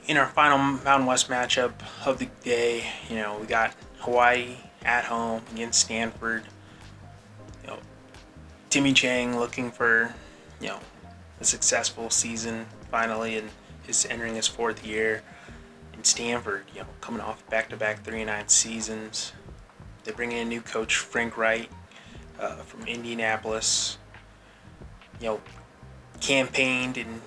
in our final Mountain West matchup of the day, we got Hawaii at home against Stanford. You know, Timmy Chang looking for, you know, a successful season finally, and is entering his fourth year. In Stanford, coming off back-to-back 3-9 seasons. They bring in a new coach, Frank Wright, from Indianapolis. Campaigned and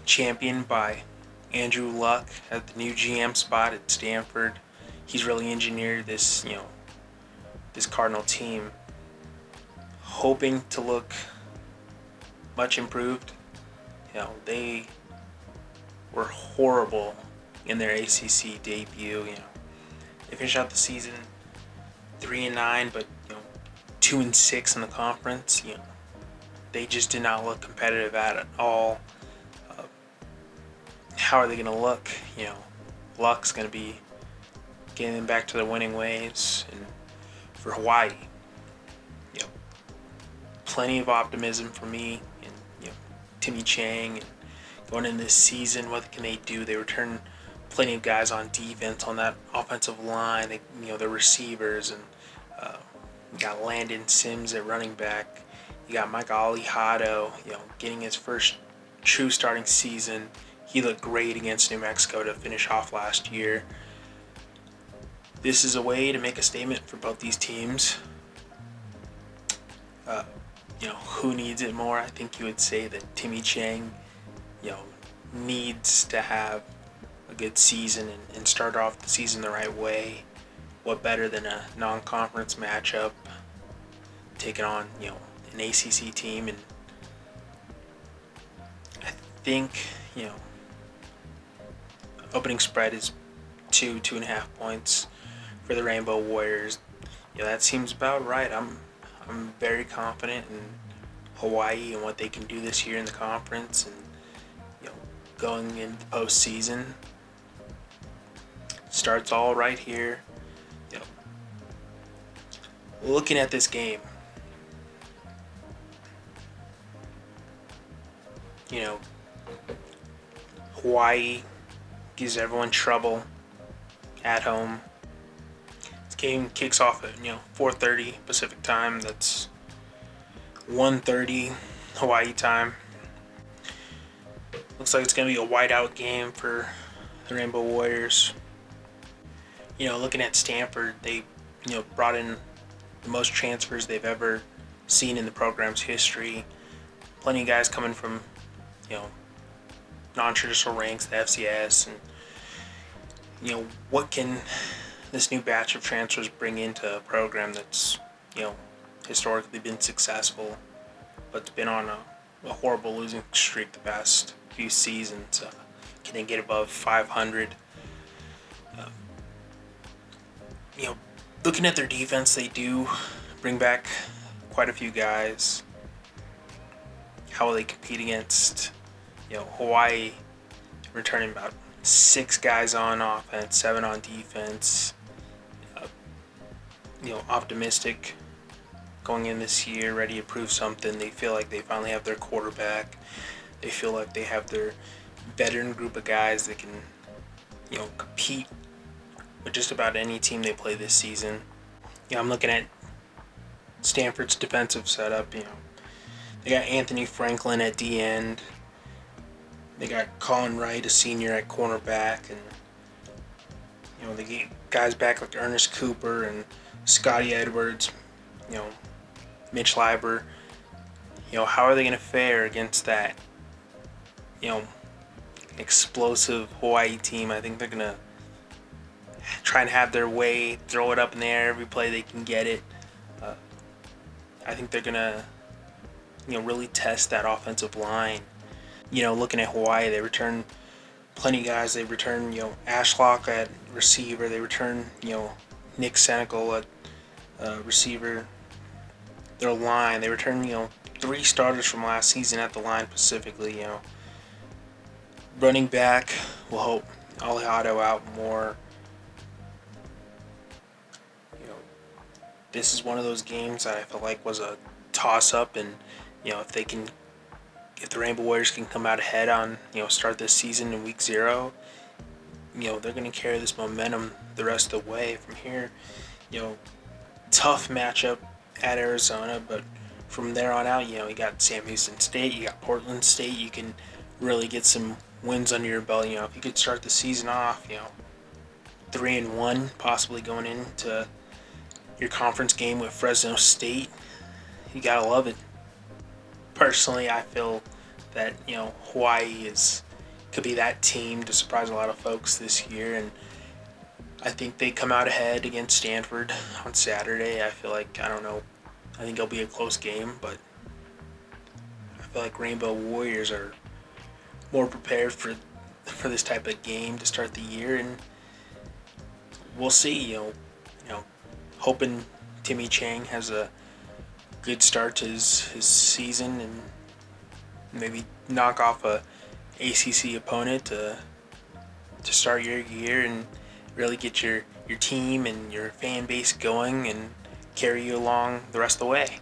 championed by Andrew Luck at the new GM spot at Stanford. He's really engineered this this Cardinal team, hoping to look much improved. They were horrible in their ACC debut. They finished out the season 3-9, but 2-6 in the conference. They just did not look competitive at all. How are they going to look? Luck's going to be getting them back to their winning ways. And for Hawaii, plenty of optimism for me and Timmy Chang. And going into this season, what can they do? They return plenty of guys on defense on that offensive line. Their receivers, and you got Landon Sims at running back. You got Mike Alejado, getting his first true starting season. He looked great against New Mexico to finish off last year. This is a way to make a statement for both these teams. Who needs it more? I think you would say that Timmy Chang, needs to have a good season and start off the season the right way. What better than a non-conference matchup, taking on, an ACC team? And I think, opening spread is 2.5 points for the Rainbow Warriors. That seems about right. I'm very confident in Hawaii and what they can do this year in the conference, and going into the postseason. Starts all right here. Looking at this game, Hawaii gives everyone trouble at home. This game kicks off at 4:30 Pacific time. That's 1:30 Hawaii time. Looks like it's going to be a whiteout game for the Rainbow Warriors. Looking at Stanford, they brought in the most transfers they've ever seen in the program's history. Plenty of guys coming from non-traditional ranks, the FCS, and what can this new batch of transfers bring into a program that's historically been successful, but's been on a horrible losing streak the past few seasons. Can they get above 500? Looking at their defense, they do bring back quite a few guys. How will they compete against Hawaii, returning about 6 guys on offense, 7 on defense? Optimistic going in this year, ready to prove something. They feel like they finally have their quarterback. They feel like they have their veteran group of guys that can compete with just about any team they play this season. I'm looking at Stanford's defensive setup. They got Anthony Franklin at D end. They got Colin Wright, a senior, at cornerback, and they get guys back like Ernest Cooper and Scotty Edwards. Mitch Leiber. How are they going to fare against that explosive Hawaii team? I think they're going to try and have their way, throw it up in the air every play they can get it. I think they're going to really test that offensive line. Looking at Hawaii, they return plenty of guys. They return Ashlock at receiver. They return Nick Senecal at receiver. Their line, they return 3 starters from last season at the line specifically. Running back, we'll hope Alejado out more. This is one of those games that I feel like was a toss-up, and if the Rainbow Warriors can come out ahead on start this season in week 0, they're going to carry this momentum the rest of the way from here. You know, tough matchup at Arizona, but from there on out, you got Sam Houston State, you got Portland State. You can really get some wins under your belt. If you could start the season off, 3-1, possibly going into your conference game with Fresno State, you gotta love it. Personally, I feel that Hawaii could be that team to surprise a lot of folks this year, and I think they come out ahead against Stanford on Saturday. I feel like, I don't know, I think it'll be a close game, but I feel like Rainbow Warriors are more prepared for this type of game to start the year, and we'll see. Hoping Timmy Chang has a good start to his season and maybe knock off a ACC opponent to start your year and really get your team and your fan base going and carry you along the rest of the way.